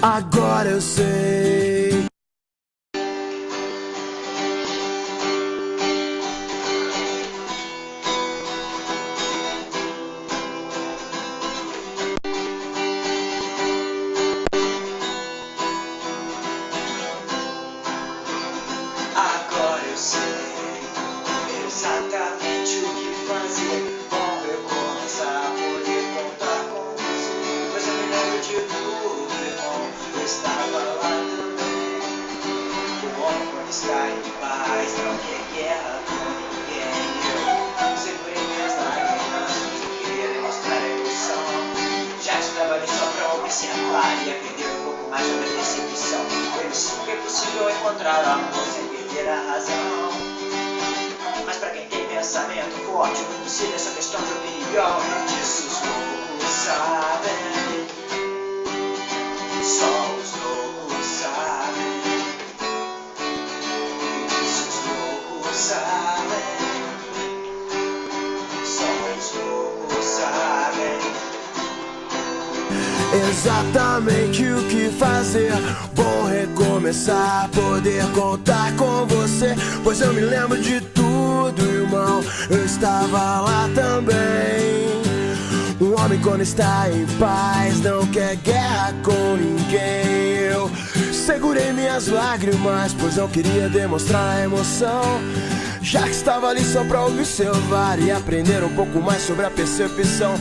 Agora eu sei. Agora eu sei exatamente o que fazer. Bom, eu começar a poder contar com você. Pois eu me lembro de tudo, irmão. Eu estava lá também. O homem quando está em paz não quer guerra com ninguém. Eu segurei minhas lágrimas, eu queria demonstrar a emoção. Já estava ali só pra observar e aprender um pouco mais sobre a percepção. Foi que é possível encontrar amor sem perder a razão. Mas pra quem tem pensamento forte, não precisa essa questão de opinião. Disso os loucos sabem. Só os loucos sabem. Disso os loucos sabem. Só os loucos sabem. Exatamente o que fazer. Bom recomeçar, poder contar com você. Pois eu me lembro de tudo, irmão. Eu estava lá também. Um homem quando está em paz não quer guerra com ninguém. Eu segurei minhas lágrimas, pois não queria demonstrar a emoção. Já que estava ali só pra observar e aprender um pouco mais sobre a percepção.